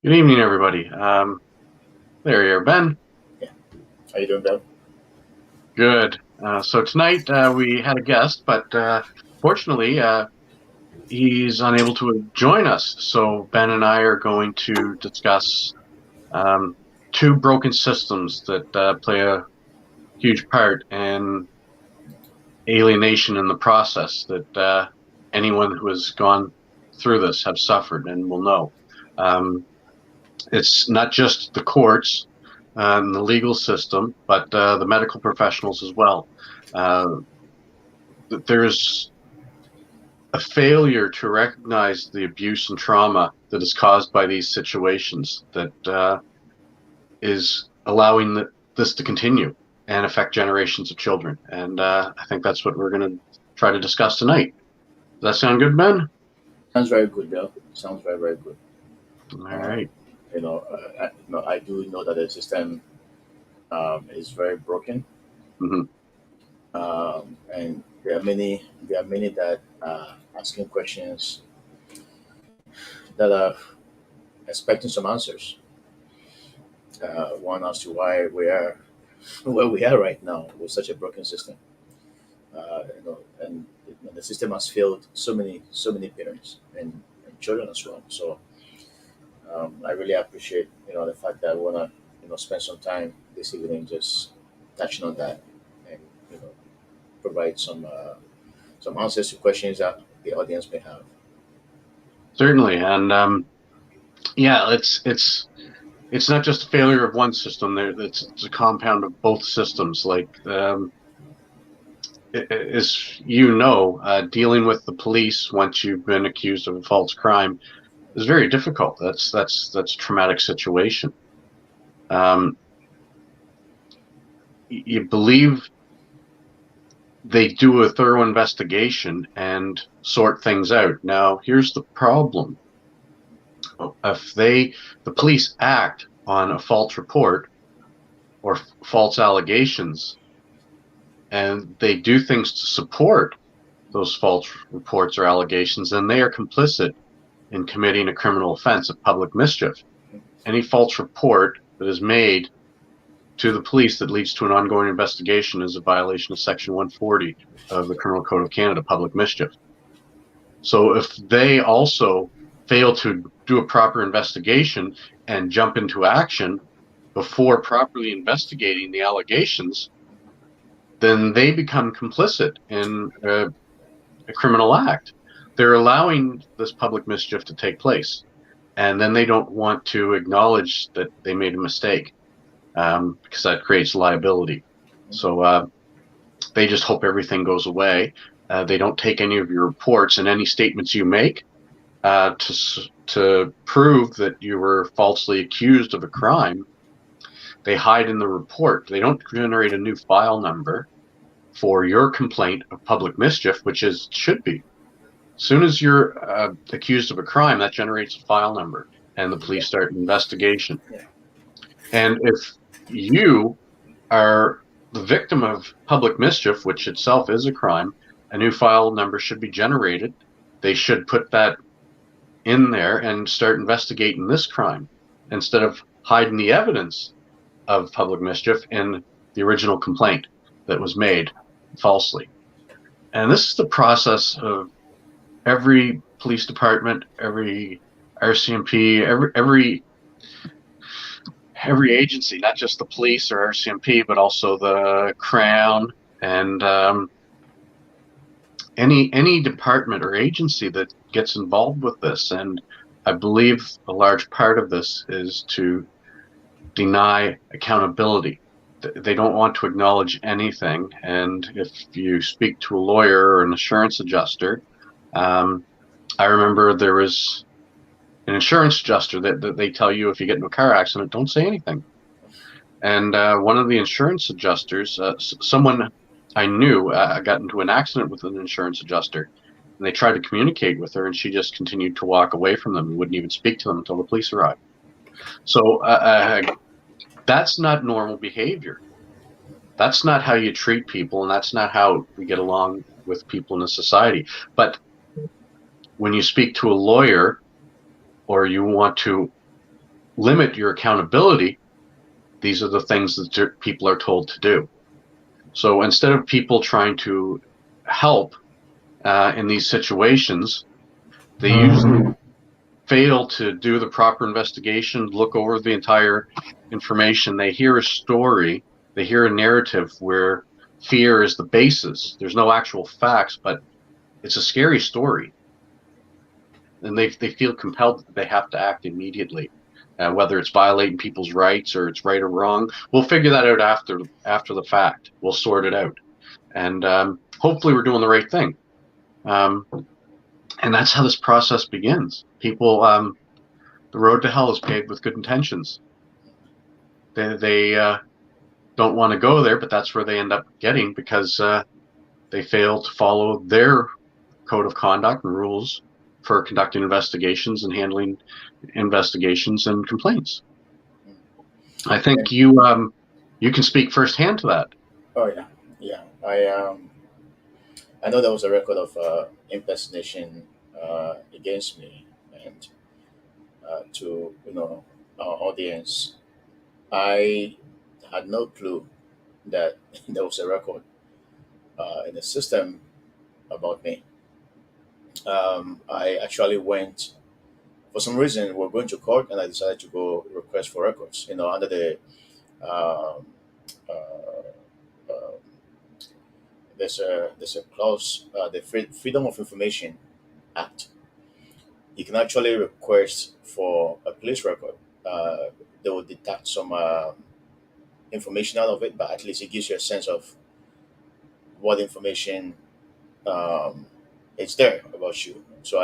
Good evening, everybody. There you are, Ben. Yeah. How you doing, Bill? Good. So tonight we had a guest, but fortunately he's unable to join us. So Ben and I are going to discuss um, two broken systems that play a huge part in alienation in the process that anyone who has gone through this have suffered and will know. Um, it's not just the courts and the legal system, but the medical professionals as well. Uh, there's a failure to recognize the abuse and trauma that is caused by these situations that is allowing this to continue and affect generations of children. And I think that's what we're going to try to discuss tonight. Does that sound good, Ben? Sounds very good, Bill. Sounds very, very good. All Um, right. I do know that the system is very broken, Mm-hmm. and there are many that are asking questions that are expecting some answers. One as to why we are where we are right now with such a broken system. And the system has failed so many parents and children as well. So I really appreciate the fact that I wanna spend some time this evening just touching on that and you know provide some answers to questions that the audience may have. Certainly. And yeah, it's not just a failure of one system. It's a compound of both systems. Like as you know, dealing with the police once you've been accused of a false crime is very difficult. That's a traumatic situation. Um, you believe they do a thorough investigation and sort things out. Now, here's the problem: if the police act on a false report or false allegations, and they do things to support those false reports or allegations, then they are complicit in committing a criminal offense of public mischief. Any false report that is made to the police that leads to an ongoing investigation is a violation of Section 140 of the Criminal Code of Canada, public mischief. So if they also fail to do a proper investigation and jump into action before properly investigating the allegations, then they become complicit in a criminal act. They're allowing this public mischief to take place, and then they don't want to acknowledge that they made a mistake because that creates liability. So they just hope everything goes away. They don't take any of your reports and any statements you make to prove that you were falsely accused of a crime. They hide in the report. They don't generate a new file number for your complaint of public mischief, which should be. As soon as you're accused of a crime, that generates a file number, and the Yeah, police start an investigation. yeah, And if you are the victim of public mischief, which itself is a crime, a new file number should be generated. They should put that in there and start investigating this crime instead of hiding the evidence of public mischief in the original complaint that was made falsely. And this is the process of every police department, every RCMP, every agency, not just the police or RCMP, but also the Crown and any department or agency that gets involved with this. And I believe a large part of this is to deny accountability. They don't want to acknowledge anything. And if you speak to a lawyer or an insurance adjuster, I remember there was an insurance adjuster that they tell you if you get into a car accident, don't say anything. And one of the insurance adjusters, someone I knew, got into an accident with an insurance adjuster. And they tried to communicate with her, and she just continued to walk away from them and wouldn't even speak to them until the police arrived. So that's not normal behavior. That's not how you treat people, and that's not how we get along with people in a society. But when you speak to a lawyer or you want to limit your accountability, these are the things that people are told to do. So instead of people trying to help in these situations, they usually fail to do the proper investigation, look over the entire information. They hear a story, they hear a narrative where fear is the basis. There's no actual facts, but it's a scary story. And they feel compelled that they have to act immediately. Whether it's violating people's rights or it's right or wrong, we'll figure that out after the fact. We'll sort it out, and hopefully we're doing the right thing. Um, and that's how this process begins. People, the road to hell is paved with good intentions. They don't want to go there, but that's where they end up getting because they fail to follow their code of conduct and rules for conducting investigations and handling investigations and complaints. I think And, you can speak firsthand to that. oh yeah, yeah. I know there was a record of impersonation against me, and to our audience, I had no clue that there was a record in the system about me. I actually went for some reason. We're going to court, and I decided to go request for records. Under the um, uh, there's a clause, the Freedom of Information Act. You can actually request for a police record. Uh, they will deduct some information out of it, but at least it gives you a sense of what information um, is there about you. So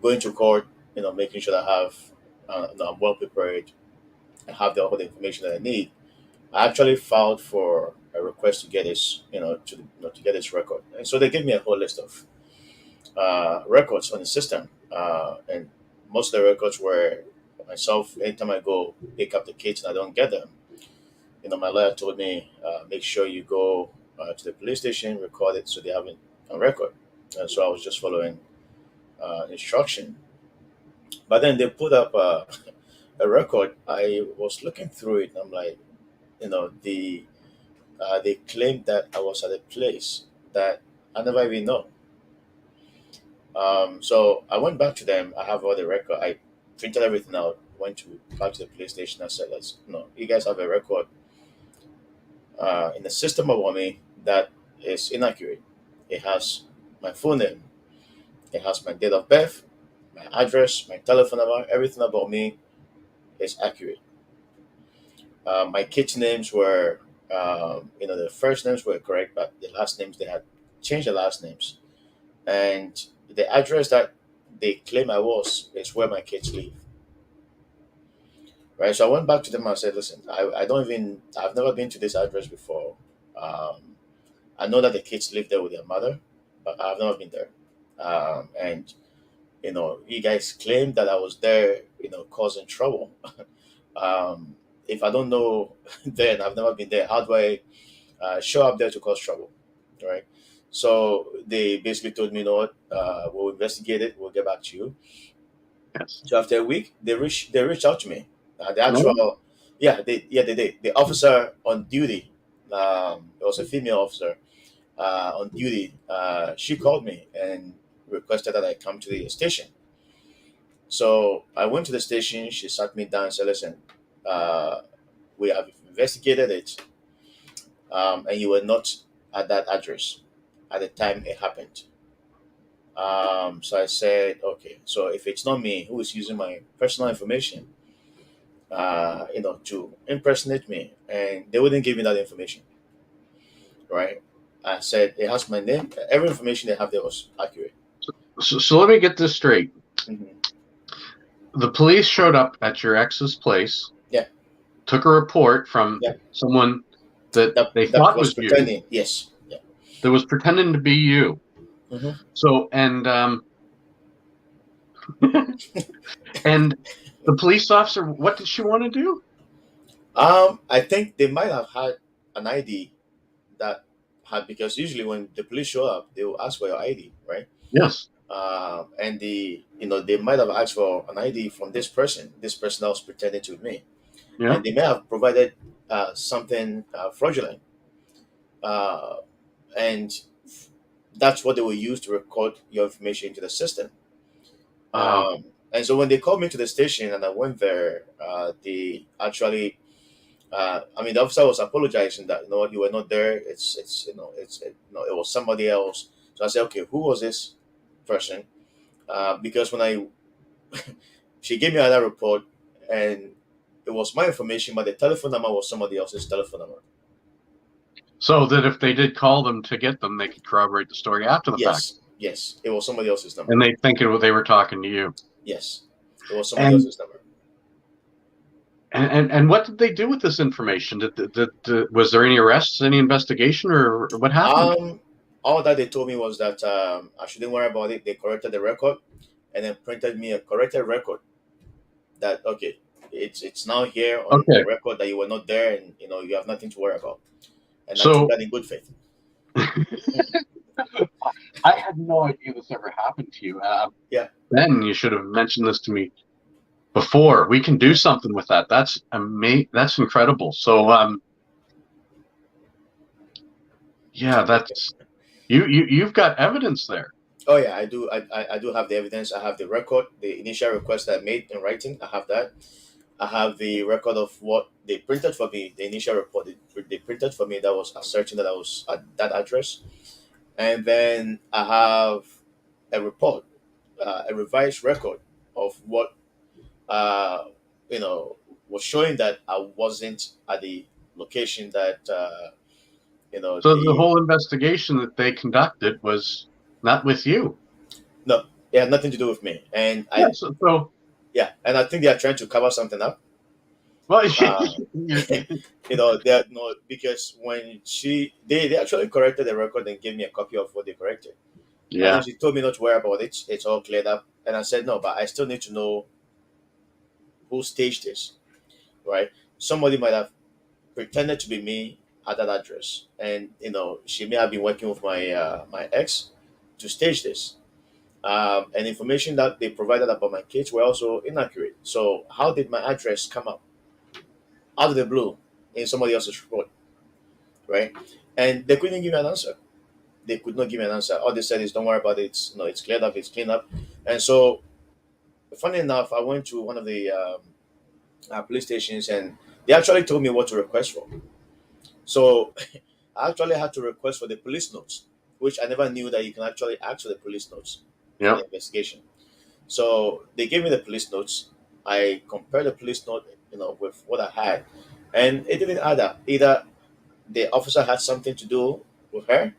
going to court, making sure that I have, I'm well prepared, I have all the information that I need. I actually filed for a request to get this, to get this record. And so they gave me a whole list of records on the system, and most of the records were myself. Anytime I go pick up the kids and I don't get them, my lawyer told me, make sure you go to the police station, record it so they have it on record. And so I was just following instruction. But then they put up a record. I was looking through it, and I'm like, they claimed that I was at a place that I never even know. So I went back to them. I have all the record. I printed everything out. Went to back to the police station. I said, "Let's, you guys have a record in the system about me that is inaccurate. It has my full name. It has my date of birth, my address, my telephone number. Everything about me is accurate. My kids' names were, the first names were correct, but the last names they had changed the last names, and the address that they claim I was is where my kids live. Right. So I went back to them and I said, listen, I don't even, I've never been to this address before. Um, I know that the kids live there with their mother, but I've never been there. And you guys claim that I was there, causing trouble. um, if I don't know, then I've never been there. How do I show up there to cause trouble? Right. So they basically told me, we'll investigate it. We'll get back to you. Yes. So after a week, they reached out to me. The No. actual, they did. The officer on duty, it was a female officer on duty. She called me and requested that I come to the station. So I went to the station. She sat me down and said, "Listen, uh, we have investigated it, and you were not at that address at the time it happened." So I said, "Okay. So if it's not me who is using my personal information, to impersonate me, and they wouldn't give me that information, right?" I said, "It has my name. Every information they have there was accurate." So let me get this straight. Hmm. The police showed up at your ex's place, Yeah, took a report from yeah. someone that they That thought was was you, pretending. Yes. Yeah. that was pretending to be you. Hmm. So and the police officer, what did she want to do? I think they might have had an ID that had, because usually when the police show up, they will ask for your ID, right? Yes. and they might have asked for an ID from this person that was pretending to be me, Yeah. and they may have provided something fraudulent, uh, and that's what they will use to record your information into the system. Oh, And so when they called me to the station and I went there, they actually, I mean, the officer was apologizing that you were not there. It was somebody else. So I said, okay, who was this person? Because when I she gave me another report, and it was my information, but the telephone number was somebody else's telephone number. so that if they did call them to get them, they could corroborate the story after the fact, Yes, yes, it was somebody else's number. and they think they were talking to you. Yes, it was somebody And else's number. and what did they do with this information? Was there any arrests, any investigation, or what happened? Um, all that they told me was that I shouldn't worry about it. They corrected the record, and then printed me a corrected record that okay, it's now here on the Okay, record that you were not there, and you have nothing to worry about. And I took so that in good faith. I had no idea this ever happened to you. Yeah, Ben, you should have mentioned this to me before. We can do something with that. That's amazing. That's incredible. So, yeah, that's you've got evidence there. oh yeah, I do. I do have the evidence. I have the record, the initial request that I made in writing. I have that. I have the record of what they printed for me, the initial report they printed for me that was asserting that I was at that address. And then I have a report, a revised record of what, uh, you know, was showing that I wasn't at the location that, So the the, whole investigation that they conducted was not with you. no, it had nothing to do with me. And Yes. So yeah, and I think they are trying to cover something up. well, Uh, they're no, because when they actually corrected the record and gave me a copy of what they corrected. And then yeah. she told me not to worry about it. It's all cleared up. And I said, no, but I still need to know who staged this, right? Somebody might have pretended to be me at that address. And, she may have been working with my ex to stage this. And information that they provided about my kids were also inaccurate. So how did my address come up out of the blue in somebody else's report, right? And they couldn't give me an answer. They could not give me an answer. All they said is, "Don't worry about it. It's cleared up. It's cleaned up." And so, funny enough, I went to one of the police stations, and they actually told me what to request for. So I actually had to request for the police notes, which I never knew that you can actually ask for the police notes in Yeah. the investigation. So they gave me the police notes. I compared the police note, with what I had, and it didn't add up. Either the officer had something to do with her,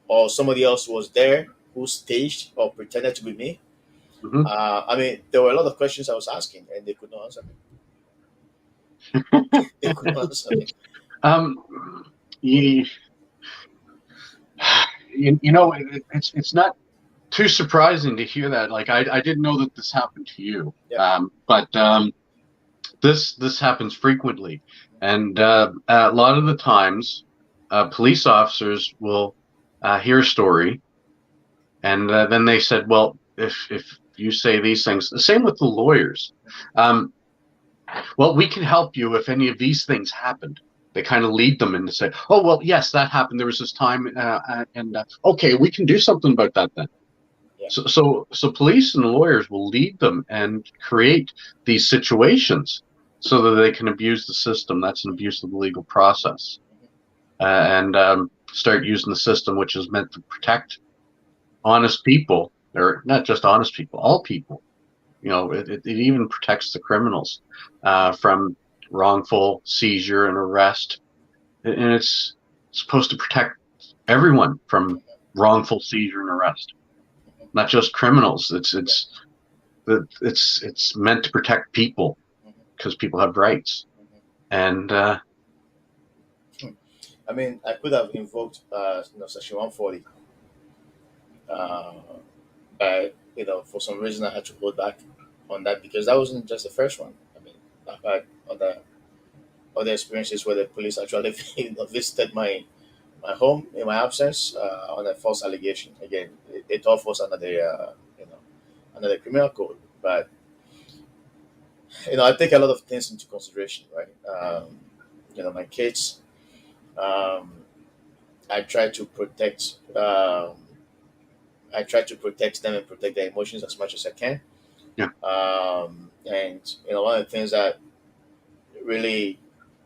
or somebody else was there who staged or pretended to be me. Hmm. I mean, there were a lot of questions I was asking, and they could not answer me. They could not answer me. um, you, it's not too surprising to hear that. Like I didn't know that this happened to you. Yeah. But this happens frequently, and a lot of the times, police officers will hear a story, and then they said, "Well, if you say these things, the same with the lawyers. Um, well, we can help you if any of these things happened." They kind of lead them into say, "Oh, well, yes, that happened. There was this time, and okay, we can do something about that then." Yeah. So police and lawyers will lead them and create these situations so that they can abuse the system. That's an abuse of the legal process, and start using the system, which is meant to protect honest people, or not just honest people, all people. It even protects the criminals from wrongful seizure and arrest, and it's supposed to protect everyone from wrongful seizure and arrest, not just criminals. Yeah. It's meant to protect people Mhm. because people have rights. And I mean, I could have invoked, Section 140, uh, but for some reason I had to hold back on that because that wasn't just the first one. I mean, I've had other experiences where the police actually visited my my home in my absence on a false allegation. Again, it all falls under the under the criminal code. But I take a lot of things into consideration, right? My kids. Um, I try to protect. I try to protect them and protect their emotions as much as I can. Yeah. And one of the things that really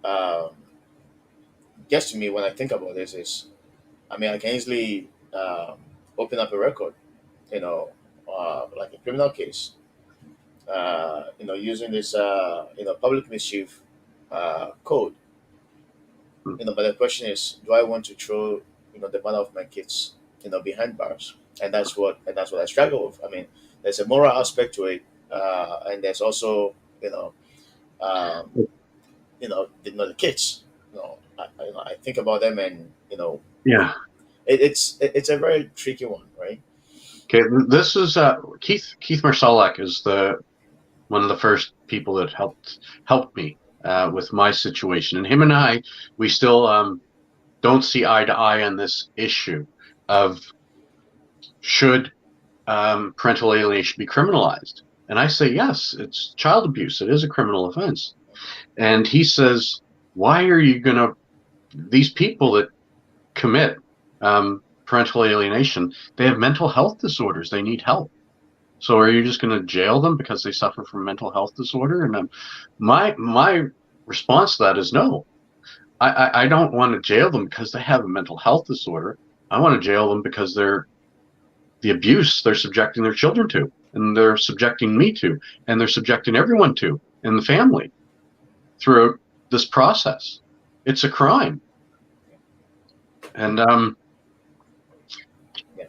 um, gets to me when I think about this is, I mean, I can easily open up a record, like a criminal case, using this, public mischief code. Mm. But the question is, do I want to throw, the mother of my kids, behind bars? And that's what I struggle with. I mean, there's a moral aspect to it, and there's also, um, the kids. I think about them, and Yeah. it's a very tricky one, right? Okay. This is Keith Marsalek is the one of the first people that helped me with my situation, and him and I, we still don't see eye to eye on this issue of should parental alienation be criminalized. And I say yes, it's child abuse. It is a criminal offense. And he says, why are you going to these people that commit parental alienation? They have mental health disorders. They need help. So are you just going to jail them because they suffer from mental health disorder? And my response to that is no. I don't want to jail them because they have a mental health disorder. I want to jail them because the abuse they're subjecting their children to, and they're subjecting me to, and they're subjecting everyone to in the family throughout this process. It's a crime. And Yeah.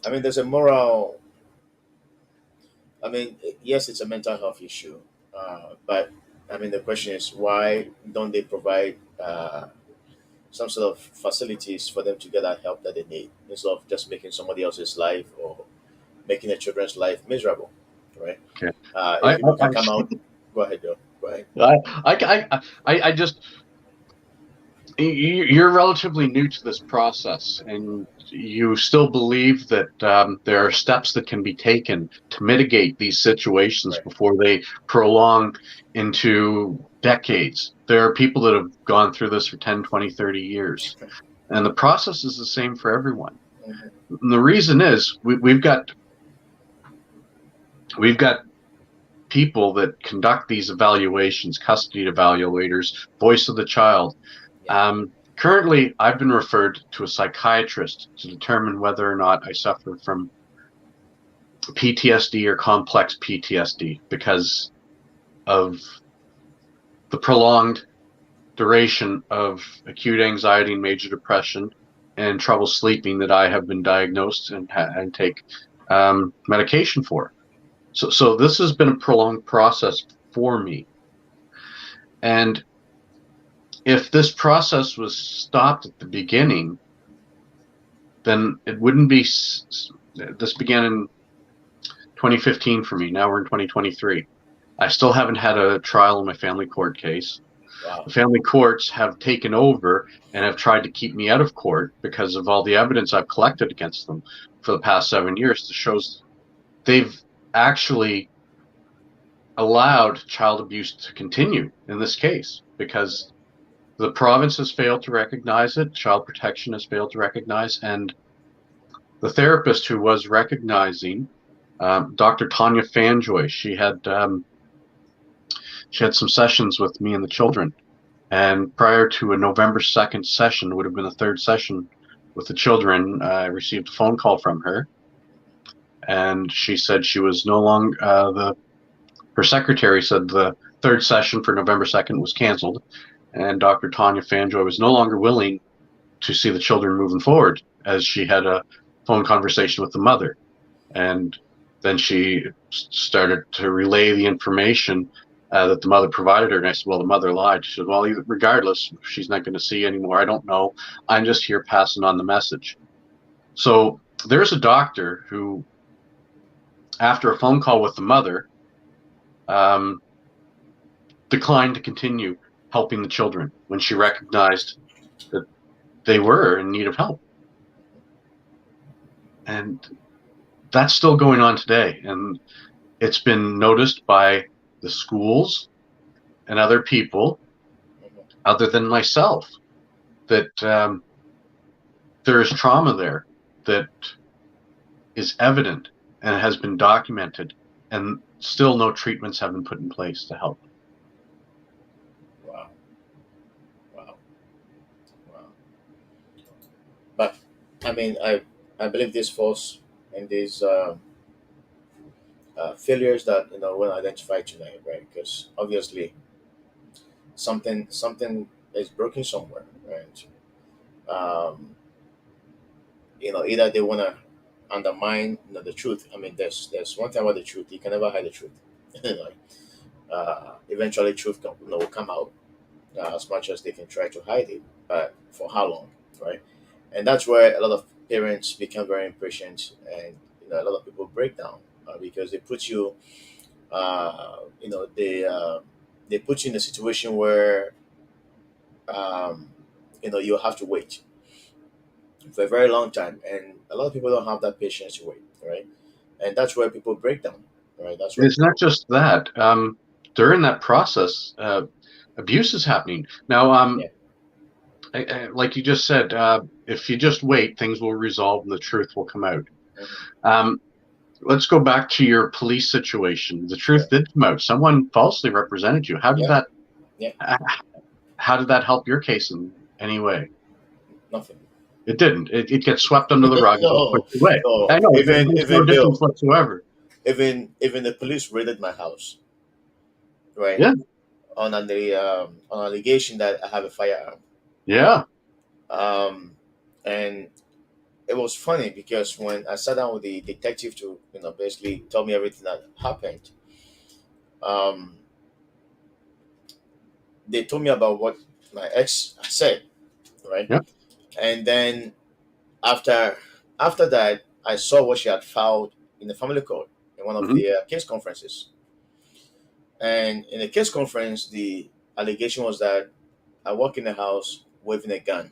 I mean, there's a moral. I mean, yes, it's a mental health issue, but I mean, the question is, why don't they provide some sort of facilities for them to get that help that they need, instead of just making somebody else's life or making their children's life miserable, right? okay. If I, people can come out, go ahead, Joe. Go ahead. I just you're relatively new to this process, and you still believe that there are steps that can be taken to mitigate these situations Right. before they prolong into decades. There are people that have gone through this for 10, 20, 30 years, and the process is the same for everyone. Mhm. And the reason is we've got people that conduct these evaluations, custody evaluators, voice of the child. Yeah. Currently, I've been referred to a psychiatrist to determine whether or not I suffer from PTSD or complex PTSD because of the prolonged duration of acute anxiety and major depression and trouble sleeping that I have been diagnosed and take medication for. So this has been a prolonged process for me. And if this process was stopped at the beginning, then it wouldn't be. This began in 2015 for me. Now we're in 2023. I still haven't had a trial in my family court case. Wow. The family courts have taken over and have tried to keep me out of court because of all the evidence I've collected against them for the past 7 years. That shows they've actually allowed child abuse to continue in this case because the province has failed to recognize it, child protection has failed to recognize, and the therapist who was recognizing, Dr. Tanya Fanjoy, she had some sessions with me and the children, and prior to a November 2nd session, would have been the third session with the children, I received a phone call from her, and she said she was no longer the her secretary said the third session for November 2nd was canceled, and Dr. Tanya Fanjoy was no longer willing to see the children moving forward as she had a phone conversation with the mother. And then she started to relay the information that the mother provided her. And I said, well, the mother lied. She said, well, regardless, she's not going to see anymore. I don't know. I'm just here passing on the message. So there's a doctor who, after a phone call with the mother, um, declined to continue helping the children when she recognized that they were in need of help. And that's still going on today. And it's been noticed by the schools and other people, Hmm. other than myself, that there is trauma there that is evident and has been documented, and still no treatments have been put in place to help. Wow, wow, wow. But I mean, I believe this falls in these failures that we'll identify tonight, right? Because obviously something is broken somewhere, right? Um, Either they want to undermine the truth. I mean, there's one thing about the truth: you can never hide the truth. Like, eventually, truth will come out, as much as they can try to hide it. But for how long, right? And that's where a lot of parents become very impatient, and a lot of people break down because they put you, they put you in a situation where um, you have to wait for a very long time, and a lot of people don't have that patience to wait, right? And that's where people break down, right? That's where It's not people, just that. During that process, abuse is happening. Now, yeah. like you just said, if you just wait, things will resolve and the truth will come out. Hmm. Um, let's go back to your police situation. The truth Sure. did come out. Someone falsely represented you. Yeah. Yeah. How did that help your case in any way? Nothing. It didn't. It gets swept under the rug and No, pushed away. no. I know it Even makes no even difference Bill, whatsoever. even the police raided my house, right? Yeah, On allegation that I have a firearm. yeah. Um, and it was funny because when I sat down with the detective to basically tell me everything that happened, um, they told me about what my ex said, right? Yeah. And then after after that, I saw what she had filed in the family court in one of Hmm. the case conferences. And in the case conference, the allegation was that I walk in the house waving a gun,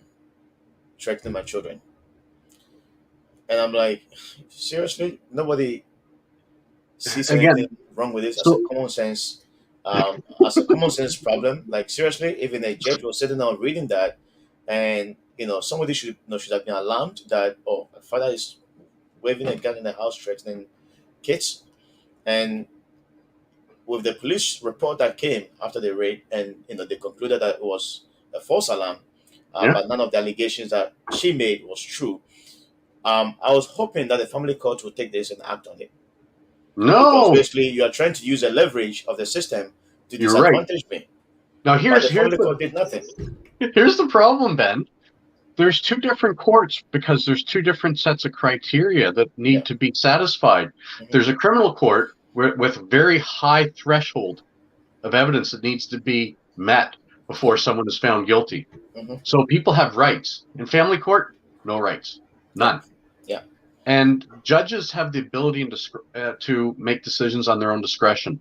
threatening my children. And I'm like, seriously, nobody sees Again, anything wrong with this so as a common sense problem. Like seriously, even a judge was sitting down reading that, and somebody should have been alarmed that, oh, my father is waving a gun in the house threatening kids. And with the police report that came after the raid, and they concluded that it was a false alarm, yeah. but none of the allegations that she made was true. I was hoping that the family court would take this and act on it, because No, basically you are trying to use a leverage of the system to you're right. disadvantage me. Now But here's the here's family the court did nothing. here's the problem, Ben. There's two different courts because there's two different sets of criteria that Yeah. need to be satisfied. Hmm. There's a criminal court with very high threshold of evidence that needs to be met Yeah. before someone is found guilty. Hmm. So people have rights. In family court, no rights, Yeah. none. Yeah. And judges have the ability to make decisions on their own discretion,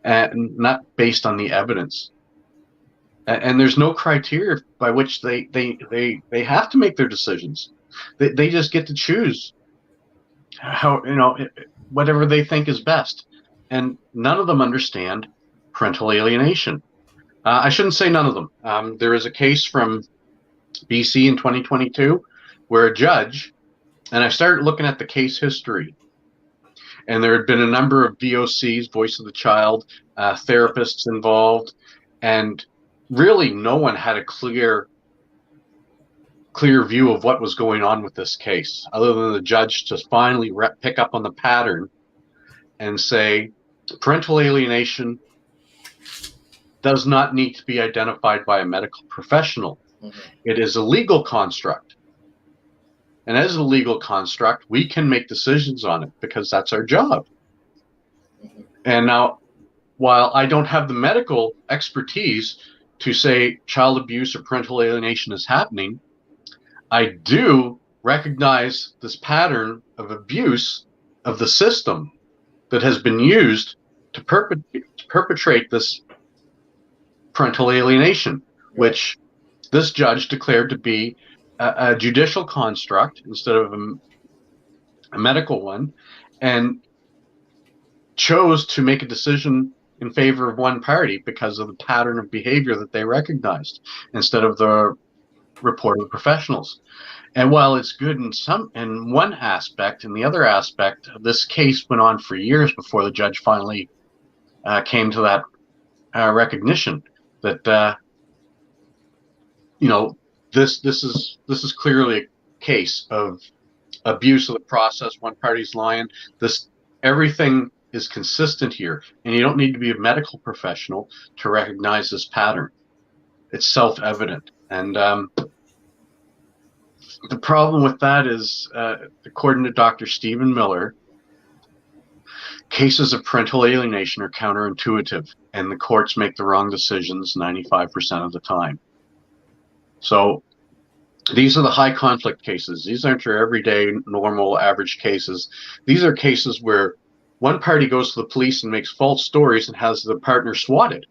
and not based on the evidence. And there's no criteria by which they have to make their decisions. They just get to choose how whatever they think is best, and none of them understand parental alienation. I shouldn't say none of them. There is a case from BC in 2022 where a judge, and I started looking at the case history, and there had been a number of VOCs, voice of the child, Yeah. therapists involved, and really no one had a clear view of what was going on with this case, other than the judge to finally pick up on the pattern and say parental alienation does not need to be identified by a medical professional. Hmm. It is a legal construct. And as a legal construct, we can make decisions on it because that's our job. Hmm. And now, while I don't have the medical expertise to say child abuse or parental alienation is happening, I do recognize this pattern of abuse of the system that has been used to perpetrate this parental alienation, Right. which this judge declared to be a judicial construct instead of a medical one, and chose to make a decision in favor of one party because of the pattern of behavior that they recognized instead of the report of the professionals. And while it's good in one aspect, in the other aspect, this case went on for years before the judge finally came to that recognition that you know this is clearly a case of abuse of the process. One party's lying. This everything is consistent here, and you don't need to be a medical professional to recognize this pattern. It's self-evident, and the problem with that is, according to Dr. Stephen Miller, cases of parental alienation are counterintuitive, and the courts make the wrong decisions 95% of the time. So these are the high conflict cases. These aren't your everyday, normal, average cases. These are cases where one party goes to the police and makes false stories and has the partner swatted,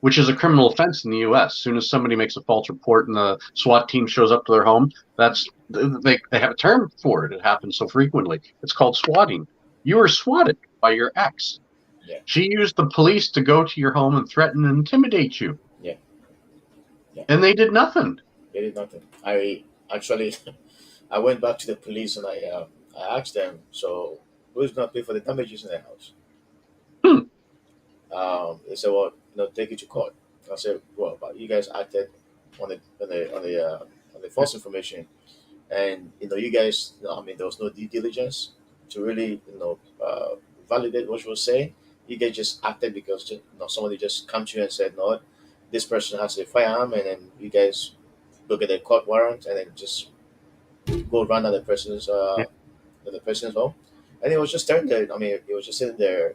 which is a criminal offense in the U.S. As soon as somebody makes a false report and the SWAT team shows up to their home, they have a term for it. It happens so frequently. It's called swatting. You were swatted by your ex. Yeah, She used the police to go to your home and threaten and intimidate you, yeah, yeah. and they did nothing. They did nothing. I actually, I went back to the police and I asked them, so who's going to pay for the damages in the house? Hmm. They said, well, take it to court. I said, well, but you guys acted on the false information, and you guys, I mean, there was no due diligence to really, validate what you were saying. You guys just acted because somebody just come to you and said, no, this person has a firearm, and then you guys go get a court warrant and then just go run Yeah. at the person's home, and it was just standing there. I mean, it was just sitting there.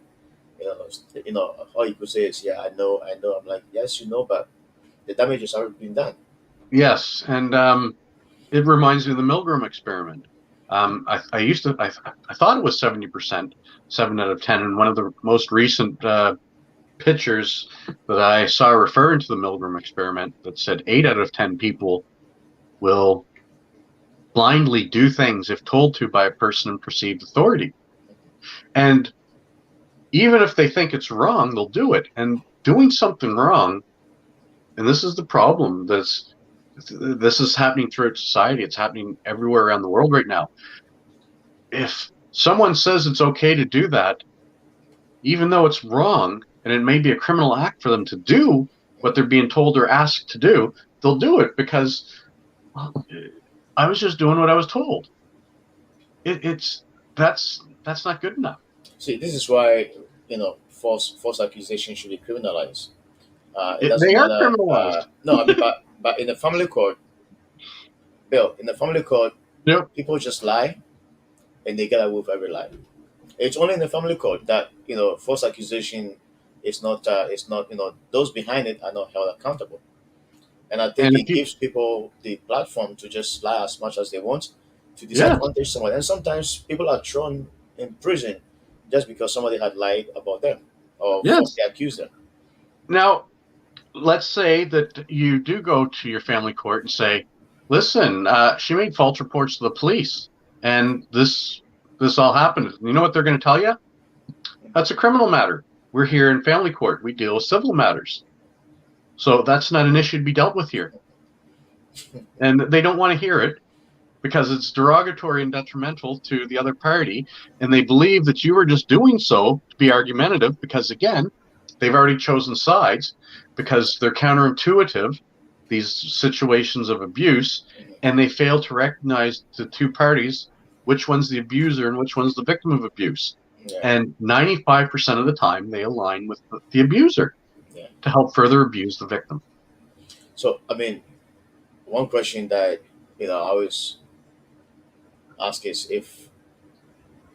All you could say is, "Yeah, I know, I know." I'm like, "Yes, you know, but the damage has already been done." Yes, and it reminds me of the Milgram experiment. I used to I thought it was 70%, 7 out of 10, and one of the most recent pictures that I saw referring to the Milgram experiment that said 8 out of 10 people will blindly do things if told to by a person in perceived authority. And even if they think it's wrong, they'll do it. And doing something wrong, and this is the problem, this is happening throughout society. It's happening everywhere around the world right now. If someone says it's okay to do that, even though it's wrong, and it may be a criminal act for them to do what they're being told or asked to do, they'll do it because, well, I was just doing what I was told. It's that's not good enough. See, this is why false accusation should be criminalized. It doesn't They are matter. criminalized. No, I mean, but in the family court, Bill, in the family court, Yep. people just lie and they get away with every lie. It's only in the family court that false accusation is not those behind it are not held accountable. And I think And it if you, gives people the platform to just lie as much as they want to yeah, disadvantage someone. And sometimes people are thrown in prison just because somebody had lied about them or yes. falsely accused them. Now, let's say that you do go to your family court and say, "Listen, she made false reports to the police, and this all happened." You know what they're going to tell you? That's a criminal matter. We're here in family court. We deal with civil matters. So that's not an issue to be dealt with here. And they don't want to hear it because it's derogatory and detrimental to the other party. And they believe that you are just doing so to be argumentative because, again, they've already chosen sides because they're counterintuitive, these situations of abuse, and they fail to recognize the two parties, which one's the abuser and which one's the victim of abuse. Yeah, And 95% of the time, they align with the abuser yeah. to help further abuse the victim. So I mean, one question that I always ask is if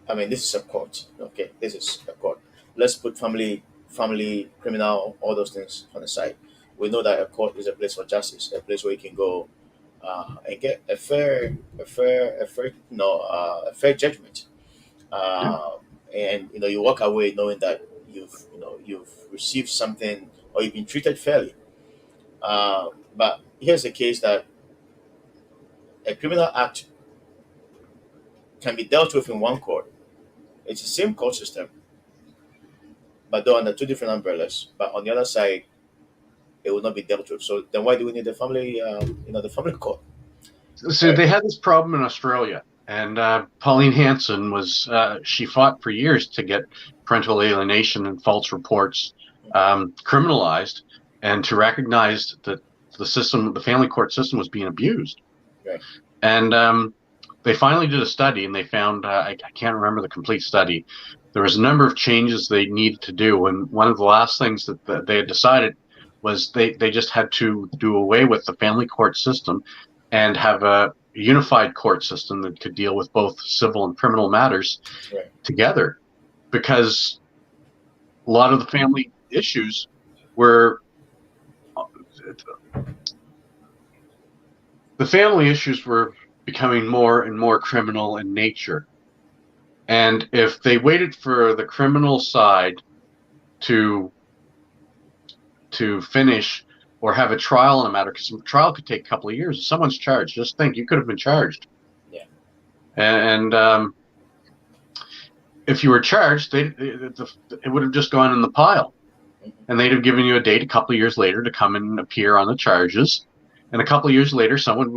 I mean this is a court, okay? This is a court. Let's put family, criminal, all those things on the side. We know that a court is a place for justice, a place where you can go and get a fair judgment. Yeah. Uh, and you walk away knowing that you've received something or you've been treated fairly. But here's a case that a criminal act can be dealt with in one court. It's the same court system, but they're under two different umbrellas. But on the other side, it will not be dealt with. So then, why do we need the family, the family court, So right? they had this problem in Australia, and Pauline Hanson was she fought for years to get parental alienation and false reports criminalized, and to recognize that the system, the family court system, was being abused. Right, And they finally did a study, and they found I can't remember the complete study. There was a number of changes they needed to do, and one of the last things that they had decided was they just had to do away with the family court system and have a unified court system that could deal with both civil and criminal matters right, together, because a lot of the family issues were the family issues were becoming more and more criminal in nature. And if they waited for the criminal side to finish or have a trial on a matter, because a trial could take a couple of years. If someone's charged, just think you could have been charged. yeah, And if you were charged, it would have just gone in the pile, mhm, and they'd have given you a date a couple of years later to come and appear on the charges. And a couple of years later, someone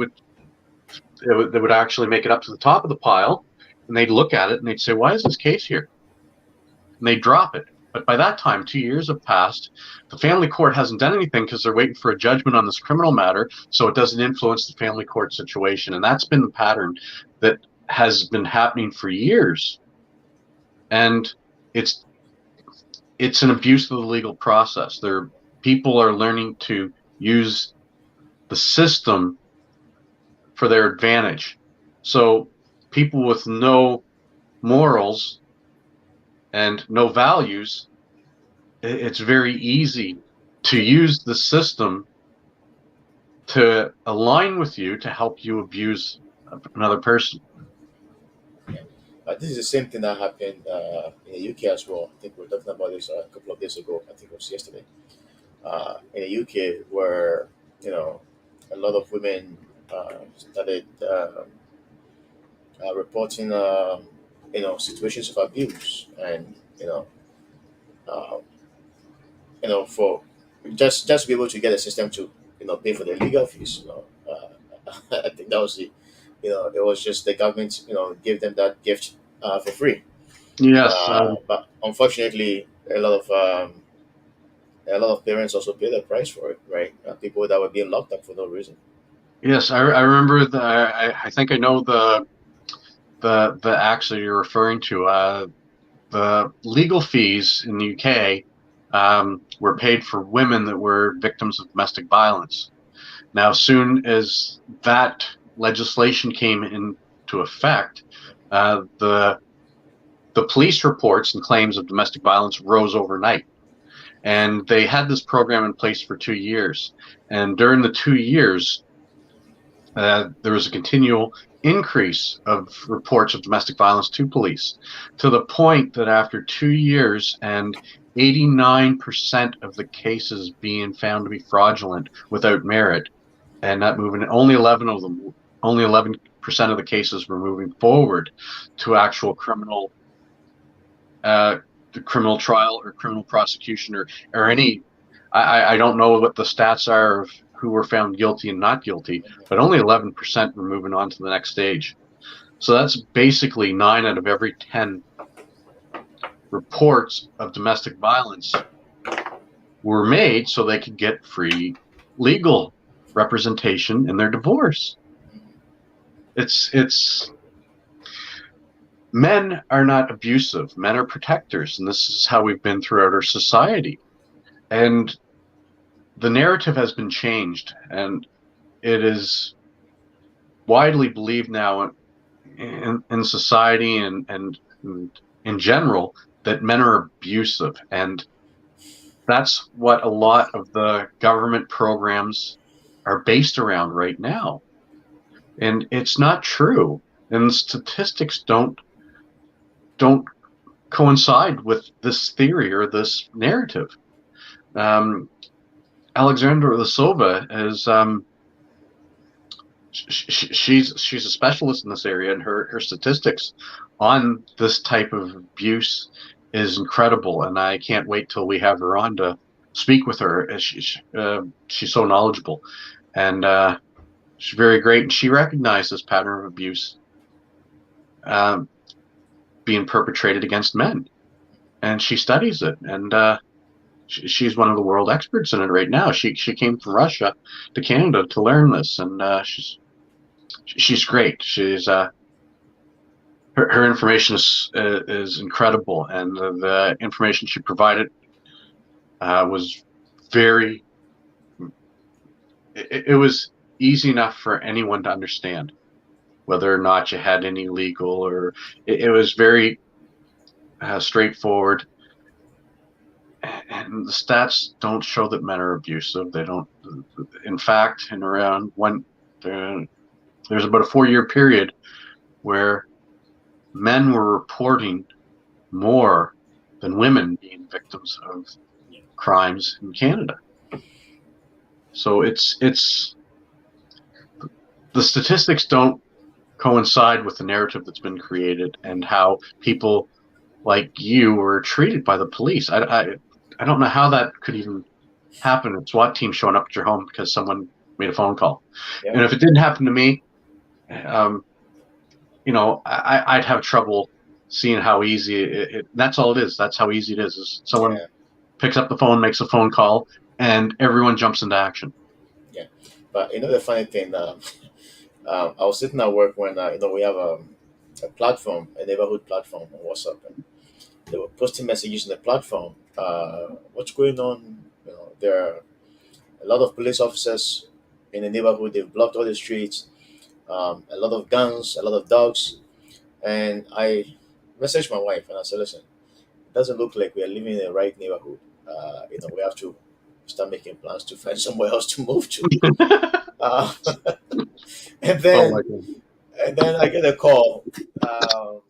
they would actually make it up to the top of the pile, and they'd look at it and they'd say, "Why is this case here?" And they drop it. But by that time, 2 years have passed. The family court hasn't done anything because they're waiting for a judgment on this criminal matter, so it doesn't influence the family court situation. And that's been the pattern that has been happening for years. And it's it's an abuse of the legal process. People are learning to use the system for their advantage. So people with no morals and no values, it's very easy to yeah. use the system to align with you to help you abuse another person. Yeah. This is the same thing that happened in the UK as well. I think we were talking about this a couple of days ago. I think it was yesterday. In the UK, where a lot of women started reporting, situations of abuse, and uh, for just to be able to get a system to pay for their legal fees. I think that was it was just the government gave them that gift for free. Yes, But unfortunately, a lot of parents also pay the price for it, right? People that were being locked up for no reason. yes, I remember I think I know the acts that you're referring to. The legal fees in the UK were paid for women that were victims of domestic violence. Now, soon as that legislation came into effect, the police reports and claims of domestic violence rose overnight. And they had this program in place for 2 years. And during the 2 years, there was a continual increase of reports of domestic violence to police, to the point that after 2 years and 89% of the cases being found to be fraudulent without merit, and not moving, only 11% of the cases were moving forward to actual uh, criminal trial or criminal prosecution or any. I don't know what the stats are of who were found guilty and not guilty, but only 11% were moving on to the next stage. So that's basically 9 out of every 10 reports of domestic violence were made so they could get free legal representation in their divorce. It's Men are not abusive. Men are protectors, and this is how we've been throughout our society. And the narrative has been changed, and it is widely believed now in society and in general that men are abusive, and that's what a lot of the government programs are based around right now. And it's not true, and statistics don't coincide with this theory or this narrative. Um, Alexandra Lasova has she's a specialist in this area, and her statistics on this type of abuse is incredible. And I can't wait till we have her on to speak with her. She's so knowledgeable, and she's very great. And she recognized this pattern of abuse um, being perpetrated against men, and she studies it. And she's one of the world experts in it right now. She came from Russia to Canada to learn this, and she's great. Her information is incredible, and the information she provided was very. It was easy enough for anyone to understand, whether or not you had any legal or it was very straightforward. And the stats don't show that men are abusive. They don't. In fact, in around one, there's about a 4 year period where men were reporting more than women being victims of crimes in Canada. So it's the statistics don't coincide with the narrative that's been created and how people like you were treated by the police. I don't know how that could even happen. A SWAT team showing up at your home because someone made a phone call. Yeah, And if it didn't happen to me, um, I'd have trouble seeing how easy that's all it is. That's how easy it is someone yeah, picks up the phone, makes a phone call, and everyone jumps into action. yeah. But the funny thing, I was sitting at work when we have a platform, a neighborhood platform on WhatsApp, and they were posting messages on the platform. What's going on? There are a lot of police officers in the neighborhood. They've blocked all the streets. A lot of guns, a lot of dogs. And I messaged my wife and I said, "Listen, it doesn't look like we are living in the right neighborhood. We have to start making plans to find somewhere else to move to." Uh, and Oh my then god. and then I get a call. Um,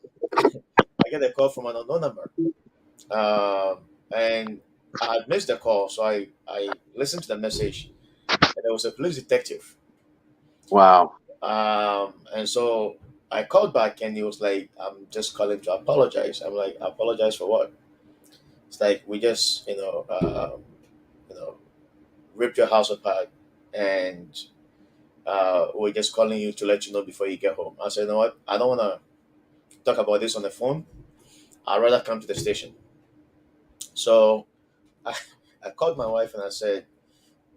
I get a call from an unknown number, and I had missed the call, so I listened to the message, and there was a police detective. Wow. And so I called back, and he was like, "I'm just calling to apologize." I'm like, "Apologize for what?" It's like we just you know ripped your house apart, and we're just calling you to let you know before you get home. I said, "You know what? I don't want to talk about this on the phone. I'd rather come to the station." So I, I called my wife and I said,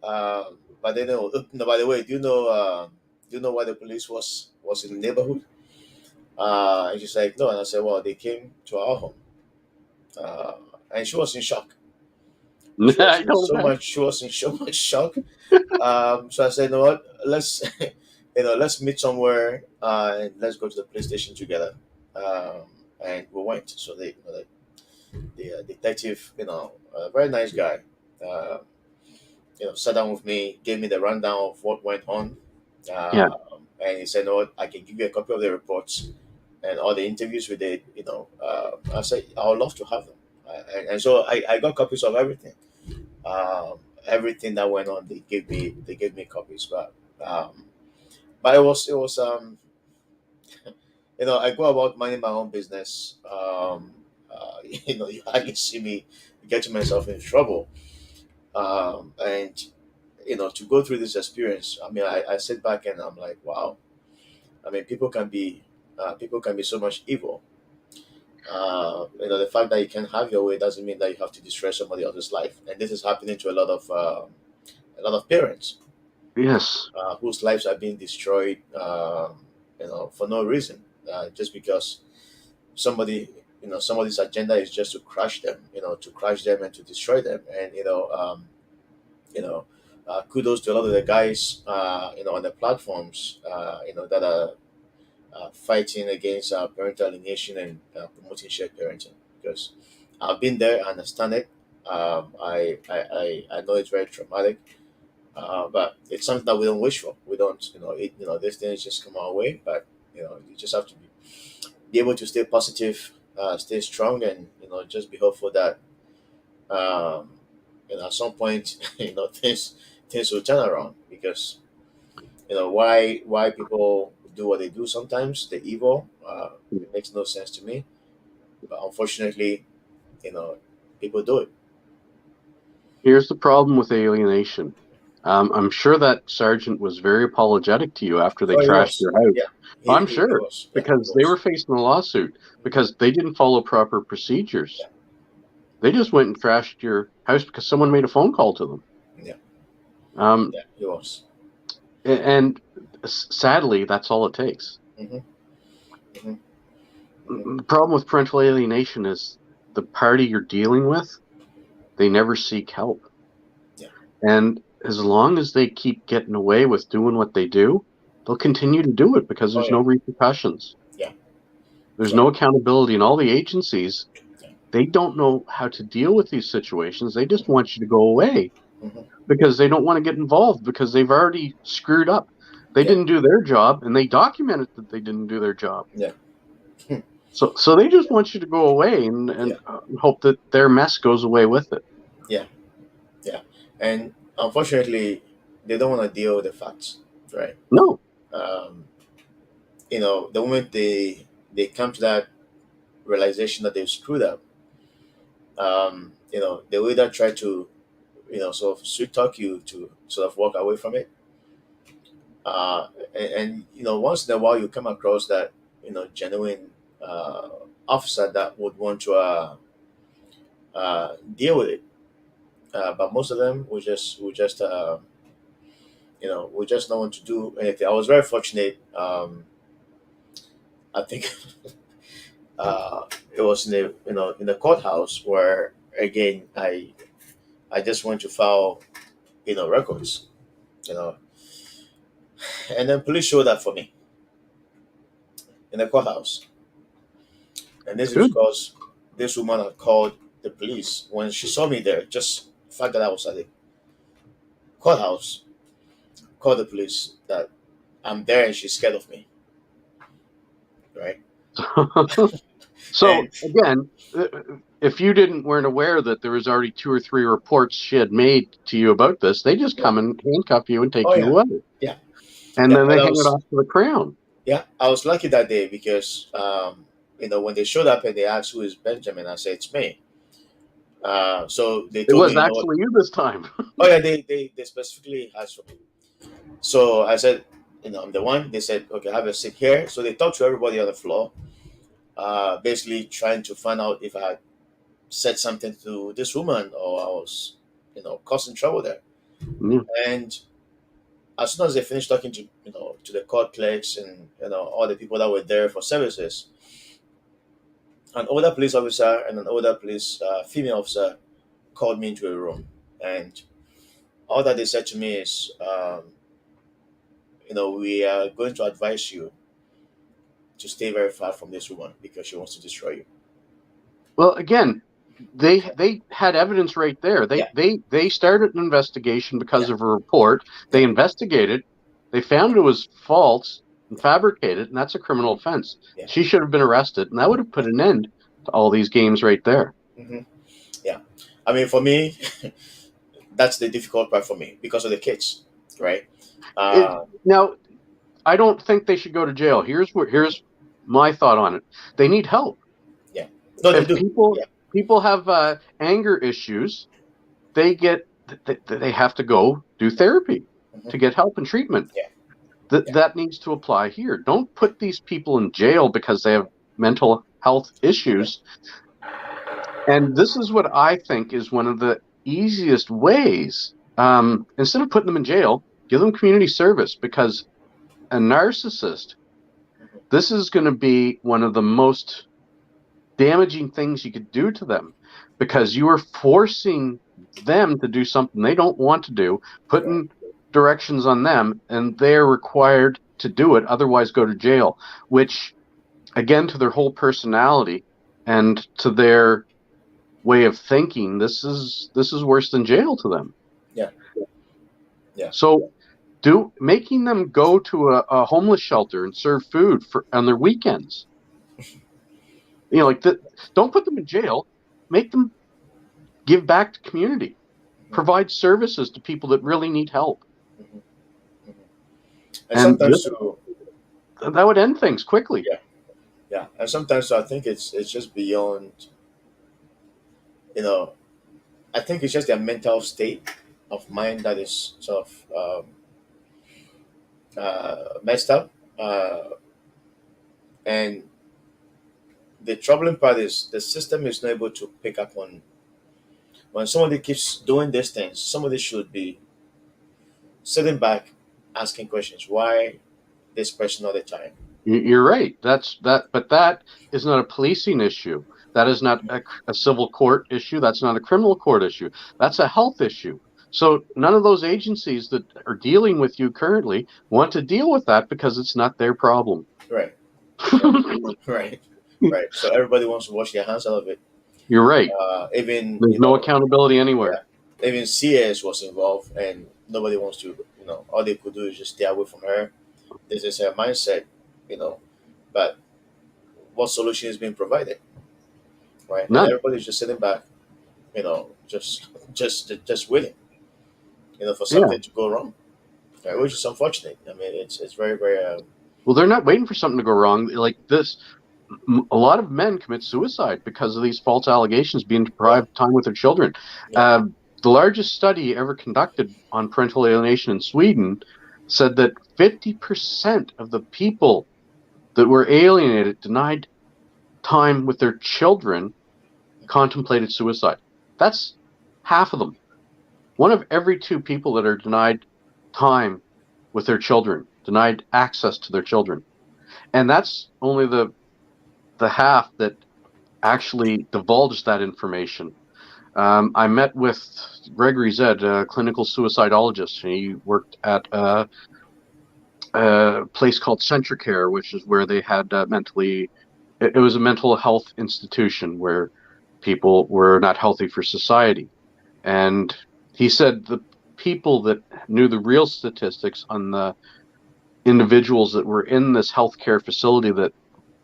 "But they know. No, by the way, do you know why the police was in the neighborhood?" And she's like, "No." And I said, "Well, they came to our home." Uh, and she was in shock. She was I in don't so know. much. She was in so much shock. So I said, "You know what? Let's let's meet somewhere and let's go to the police station together." And we went. So the detective, a very nice guy. Uh, sat down with me, gave me the rundown of what went on, Yeah, and he said, "No, I can give you a copy of the reports and all the interviews we did." I said, "I would love to have them," and so I got copies of everything. Everything that went on, they gave me copies, but I go about minding my own business. You hardly see me getting myself in trouble, and to go through this experience. I mean, I sit back and I'm like, wow. I mean, people can be so much evil. The fact that you can have your way doesn't mean that you have to destroy somebody else's life, and this is happening to a lot of parents yes, whose lives are being destroyed, for no reason, just because somebody, somebody's agenda is just to crush them, to crush them and to destroy them, and you know, kudos to a lot of the guys, on the platforms, that are fighting against parental alienation and promoting shared parenting. Because I've been there, I understand it. I know it's very traumatic, but it's something that we don't wish for. We don't, these things just come our way. But you just have to be able to stay positive, stay strong, and just be hopeful that at some point things will turn around because Why people do what they do sometimes, the evil, it makes no sense to me. But unfortunately, you know, people do it. Here's the problem with alienation. I'm sure that sergeant was very apologetic to you after they Oh, he trashed was. your house. Yeah, I'm he sure, was. Yeah, he because they were was. facing a lawsuit because they didn't follow proper procedures. Yeah, They just went and trashed your house because someone made a phone call to them. yeah, Um, yeah, he was. and sadly, that's all it takes. Hmm. Hmm. Hmm. The problem with parental alienation is the party you're dealing with, they never seek help. Yeah, And as long as they keep getting away with doing what they do, they'll yeah. continue to do it because Oh, there's yeah, no repercussions. yeah, There's yeah, no accountability in all the agencies. yeah. They don't know how to deal with these situations. They just Hmm. want you to go away Hmm. because they don't want to get involved because they've already screwed up. They Yeah, didn't do their job and they documented that they didn't do their job. yeah, So they just yeah, want you to go away and, yeah, hope that their mess goes away with it. yeah, yeah. And unfortunately, they don't want to deal with the facts, right? No. Um, the moment they come to that realization that they've screwed up, they will either try to, sort of sweet talk you to sort of walk away from it. And once in a while you come across that, genuine uh, officer that would want to deal with it. But most of them will just not want to do anything. I was very fortunate. I think uh, it was in the courthouse where again I just went to file records, you know, and then police showed up for me in the courthouse, and this is Good. because this woman had called the police when she saw me there. Just the fact that I was at the courthouse, called the police that I'm there and she's scared of me, right? So And again, if you didn't weren't aware that there was already two or three reports she had made to you about this, they just yeah, come and handcuff you and take oh you yeah, away, yeah, and yeah. then But they I hang it was off to the crown. Yeah, I was lucky that day because when they showed up and they asked who is Benjamin, I said it's me. So they It told was me, actually you this time. oh yeah, they specifically asked for me. So I said, I'm the one. They said, okay, have a seat here. So they talked to everybody on the floor, basically trying to find out if I had said something to this woman or I was, causing trouble there. Mm. And as soon as they finished talking to to the court clerks and all the people that were there for services, an older police officer and an older police female officer called me into a room, and all that they said to me is, we are going to advise you to stay very far from this woman because she wants to destroy you. Well, again, they had evidence right there. Yeah, They started an investigation because yeah, of a report. They yeah, investigated. They found it was false and fabricated, and that's a criminal offense. yeah, She should have been arrested, and that would have put yeah. an end to all these games right there. Hmm. Yeah. I mean, for me, that's the difficult part for me because of the kids, right? It, Uh, now, I don't think they should go to jail. Here's my thought on it. They need help. yeah. No, they If do. people Yeah. people have anger issues, they get they have to go do Yeah. therapy Hmm. to get help and treatment. Yeah. That Yeah. that needs to apply here. Don't put these people in jail because they have mental health Yeah. issues. And this is what I think is one of the easiest ways. Instead of putting them in jail, give them community service because a narcissist, Hmm. this is going to be one of the most damaging things you could do to them because you are forcing them to do something they don't want to do, Right. putting directions on them, and they're required to do it, otherwise go to jail, which again to their whole personality and to their way of thinking, this is worse than jail to them. Yeah. Yeah. So do making them go to a homeless shelter and serve food for on their weekends. Like that, don't put them in jail. Make them give back to community, Hmm. provide services to people that really need help. Hmm. Hmm. And And sometimes too, that would end things quickly. yeah, yeah, and sometimes too, I think it's just beyond, you know, I think it's just their mental state of mind that is sort of messed up. And the troubling part is the system is not able to pick up on when somebody keeps doing these things. Somebody should be sitting back, asking questions. Why this person all the time? You're right. But that is not a policing issue. That is not a civil court issue. That's not a criminal court issue. That's a health issue. So none of those agencies that are dealing with you currently want to deal with that because it's not their problem. Right, right, right, right. So everybody wants to wash their hands out of it. You're right. Even There's no accountability anywhere. yeah, even CS was involved, and nobody wants to. All they could do is just stay away from her. This is her mindset. You know, but what solution is being provided, right? And None. everybody's just sitting back, just waiting, for Yeah. something to go wrong, right? Which is unfortunate. I mean, it's very very Well, they're not waiting for something to go wrong. Like this, a lot of men commit suicide because of these false allegations being yeah, deprived of time with their children. yeah, Uh, the largest study ever conducted on parental alienation in Sweden said that 50% of the people that were alienated, denied time with their children, contemplated suicide. That's half of them. One of every two people that are denied time with their children, denied access to their children. And that's only the half that actually divulged that information. I met with Gregory Zed, a clinical suicidologist. He worked at a place called Centricare, which is where they had it was a mental health institution where people were not healthy for society. And he said the people that knew the real statistics on the individuals that were in this healthcare facility that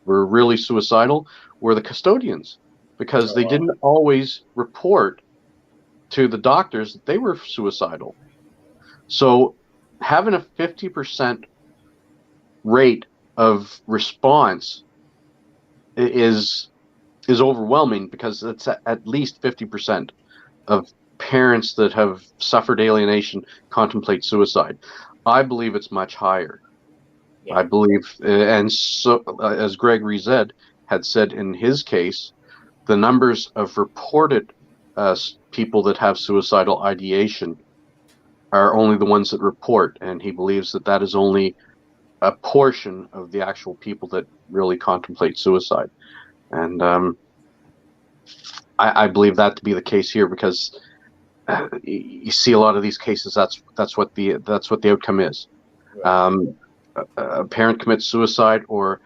were really suicidal were the custodians because oh they wow, didn't always report to the doctors that they were suicidal. So having a 50% rate of response is overwhelming because it's at least 50% of parents that have suffered alienation contemplate suicide. I believe it's much higher. yeah, I believe, and so as Greg Rezed had said in his case, the numbers of reported people that have suicidal ideation are only the ones that report, and he believes that that is only a portion of the actual people that really contemplate suicide. And I believe that to be the case here because you see a lot of these cases. That's what the outcome is. right, Um, a parent commits suicide, or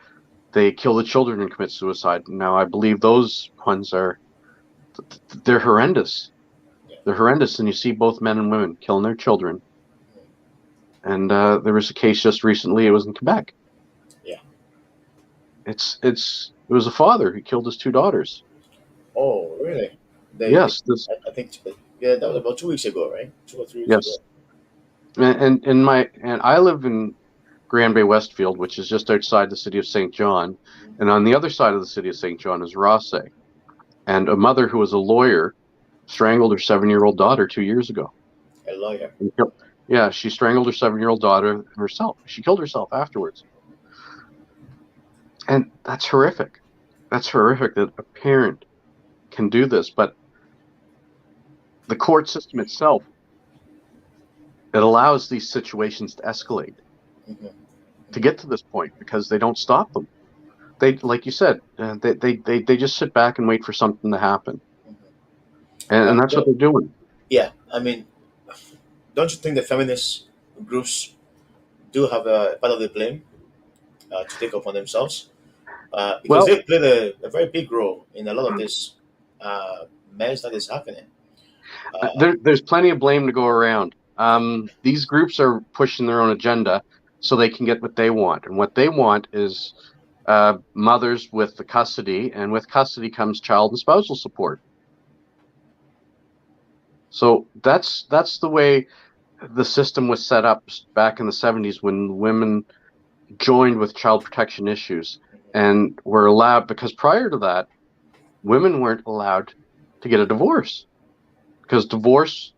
they kill the children and commit suicide. Now, I believe those ones they're horrendous. yeah, They're horrendous, and you see both men and women killing their children. And there was a case just recently. It was in Quebec. yeah. It was a father who killed his two daughters. Oh really? They Yes, this I think yeah, that was about 2 weeks ago, right? 2 or 3 weeks ago. yes, and I live in Grand Bay Westfield, which is just outside the city of St. John, and on the other side of the city of St. John is Rossay. And a mother who was a lawyer strangled her 7-year-old daughter 2 years ago. A lawyer. And yeah, she strangled her 7-year-old daughter herself. She killed herself afterwards, and that's horrific. That's horrific that a parent can do this, but the court system itself, it allows these situations to escalate Hmm. to get to this point because they don't stop them. They, like you said, they just sit back and wait for something to happen, and that's what So they're doing. yeah, I mean, don't you think the feminist groups do have a part of the blame to take upon themselves? Because Well, they played a very big role in a lot of this mess that is happening. Uh, there's plenty of blame to go around. These groups are pushing their own agenda so they can get what they want, and what they want is mothers with the custody, and with custody comes child and spousal support. So that's the way. the system was set up back in the 70s when women joined with child protection issues and were allowed, because prior to that, women weren't allowed to get a divorce because divorce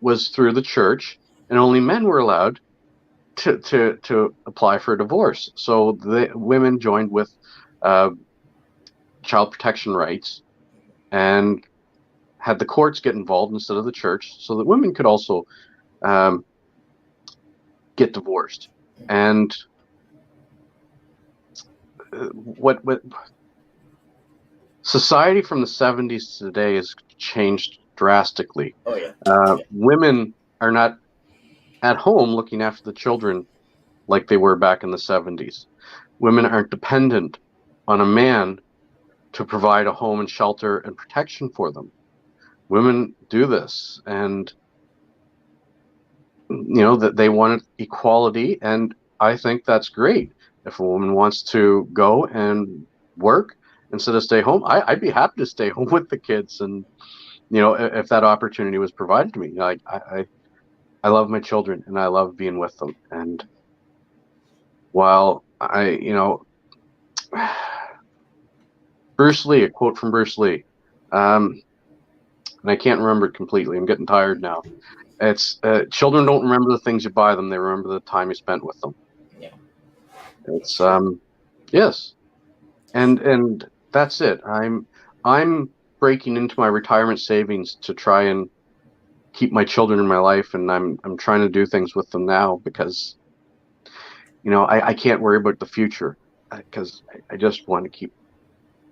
was through the church and only men were allowed to apply for a divorce. So the women joined with uh, child protection rights and had the courts get involved instead of the church so that women could also um, get divorced. And what society from the 70s to today has changed drastically. Oh yeah, yeah, Women are not at home looking after the children like they were back in the 70s. Women aren't dependent on a man to provide a home and shelter and protection for them. Women do this, and that they want equality, and I think that's great. If a woman wants to go and work instead of stay home, I'd be happy to stay home with the kids, and if that opportunity was provided to me. Like I love my children and I love being with them. And while Bruce Lee, a quote from Bruce Lee, um, and I can't remember it completely. I'm getting tired now. It's children don't remember the things you buy them; they remember the time you spent with them. yeah. That's It's true. yes, That's and true. and that's it. I'm breaking into my retirement savings to try and keep my children in my life, and I'm trying to do things with them now because I can't worry about the future because I just want to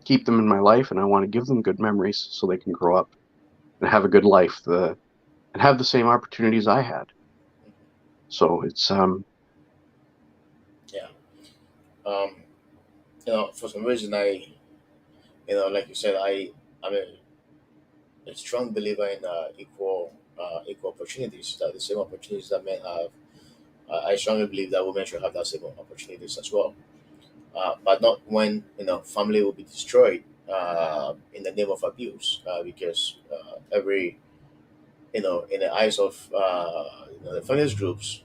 keep them in my life, and I want to give them good memories so they can grow up and have a good life, and have the same opportunities I had. So it's Yeah. Um, for some reason, like you said, I'm a strong believer in equal opportunities. That the same opportunities that men have, I strongly believe that women should have that same opportunities as well. But not when family will be destroyed in the name of abuse, because every in the eyes of the feminist groups,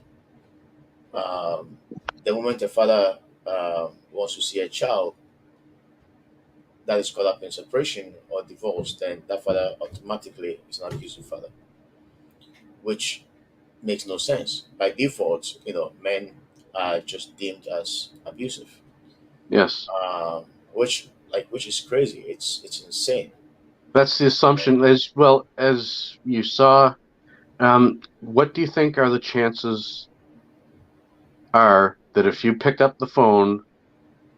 um, the moment a father wants to see a child that is caught up in separation or divorce, then that father automatically is an abusive father, which makes no sense. By default, men are just deemed as abusive, yes, which is crazy. It's insane. that's the assumption. As well as you saw, what do you think are the chances are that if you picked up the phone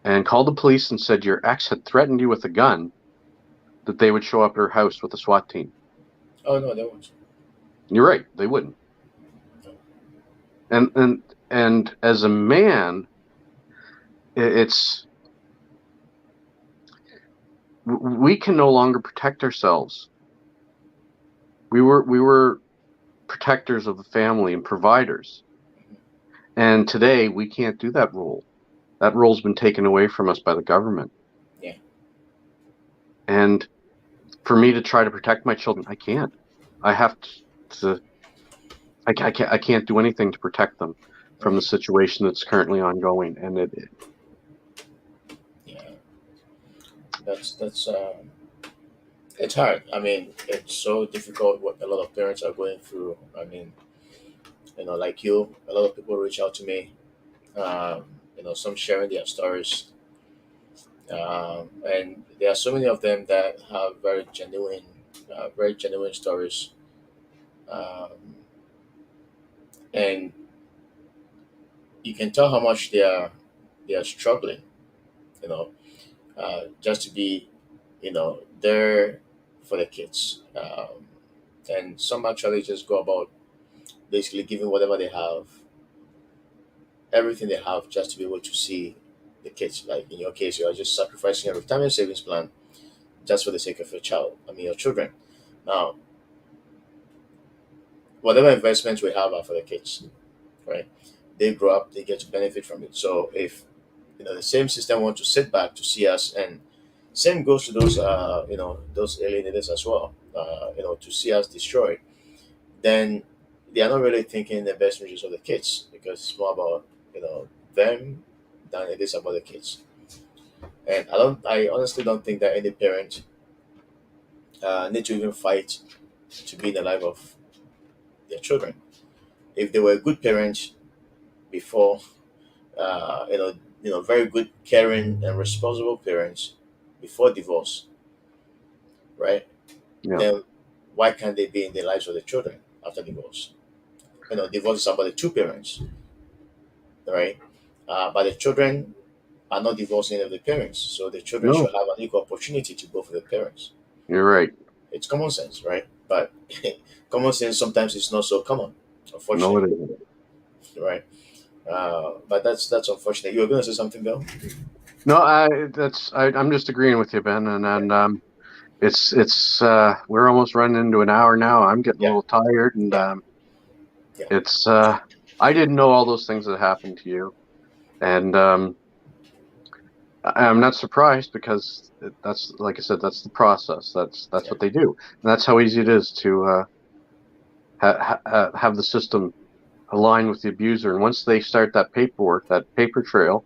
and called the police and said your ex had threatened you with a gun, that they would show up at her house with a SWAT team? Oh no, that was You're right, they wouldn't. And as a man, it's we can no longer protect ourselves. We were protectors of the family and providers, and today we can't do that role. That role's been taken away from us by the government. yeah, And for me to try to protect my children, I can't. I have to. I can't do anything to protect them from the hmm situation that's currently ongoing. And yeah. That's it's hard. I mean, it's so difficult what a lot of parents are going through. I mean, like you, a lot of people reach out to me. Um, some sharing their stories, and there are so many of them that have very genuine stories, um, and you can tell how much they are struggling. You know, just to be, there for the kids. And some actually just go about basically giving whatever they have, everything they have, just to be able to see the kids. Like in your case, you are just sacrificing a retirement savings plan just for the sake of your child. I mean, your children. Now, whatever investments we have are for the kids, right? They grow up, they get to benefit from it. So if the same system want to sit back to see us, and same goes to those those alienators as well, to see us destroyed, then they are not really thinking the best interests of the kids, because it's more about them than it is about the kids. And I honestly don't think that any parent need to even fight to be in the life of their children. If they were good parents before, uh, you know, very good, caring, and responsible parents before divorce, right? Yeah. Then why can't they be in the lives of the children after divorce? Divorce is about the two parents, right? But the children are not divorcing any of the parents, so the children No, should have an equal opportunity to go for the parents. you're right. It's common sense, right? But common sense sometimes is not so common, No, it unfortunately, isn't. right? But that's unfortunate. You were going to say something, Bill? No, I'm just agreeing with you, Ben, Yeah, and it's we're almost running into an hour now. I'm getting a yeah, little tired, and yeah, yeah, it's I didn't know all those things that happened to you, and I'm not surprised because that's like I said, that's the process. That's yeah, what they do, and that's how easy it is to have the system align with the abuser. And once they start that paperwork, that paper trail,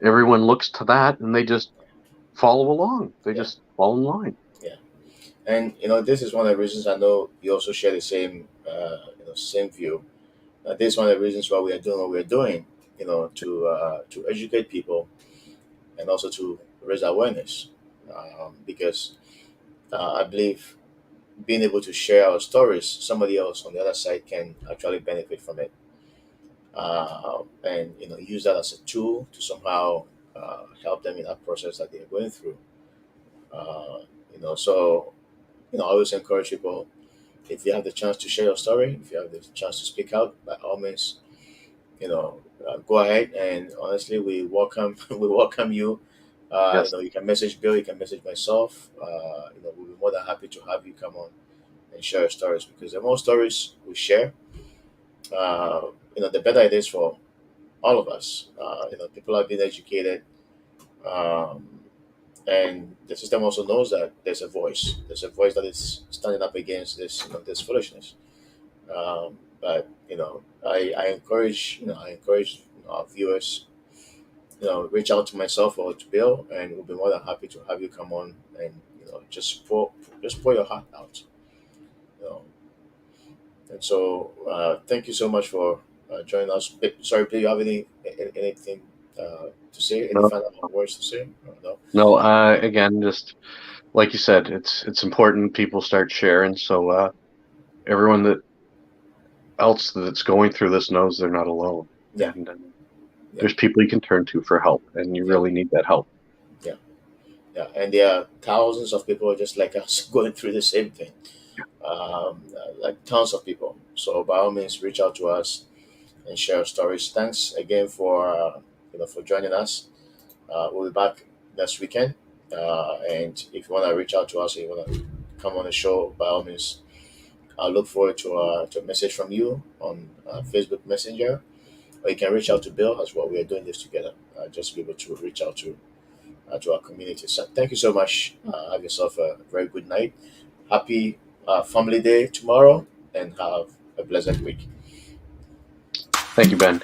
everyone looks to that, and they just follow along. They yeah, just fall in line. yeah. And this is one of the reasons I know you also share the same, same view. This is one of the reasons why we are doing what we are doing. To educate people and also to raise awareness, because I believe being able to share our stories, somebody else on the other side can actually benefit from it, and use that as a tool to somehow help them in that process that they are going through. Uh, so I always encourage people, if you have the chance to share your story, if you have the chance to speak out, by all means, go ahead. And honestly, we welcome we welcome you. Yes, You can message Bill, you can message myself. We'll be more than happy to have you come on and share your stories, because the more stories we share, the better it is for all of us. People are being educated, um, and the system also knows that there's a voice. There's a voice that is standing up against this foolishness. But I encourage our viewers, reach out to myself or to Bill, and we'll be more than happy to have you come on and just pour your heart out. You know, and so thank you so much for joining us. Sorry, do you have anything to say? Any no, final words to say? No. no. Again, just like you said, it's important people start sharing, so everyone that else that's going through this knows they're not alone, Yeah, and yeah, there's people you can turn to for help, and you yeah, really need that help. yeah, yeah. And there are thousands of people just like us going through the same thing. Like tons of people. So by all means, reach out to us and share stories. Thanks again for joining us. We'll be back next weekend. And if you want to reach out to us, if you want to come on the show, by all means, I'll look forward to a message from you on Facebook Messenger, or you can reach out to Bill as well. We are doing this together. Just be able to reach out to our community. So thank you so much. Have yourself a very good night. Happy Family Day tomorrow, and have a pleasant week. Thank you, Ben.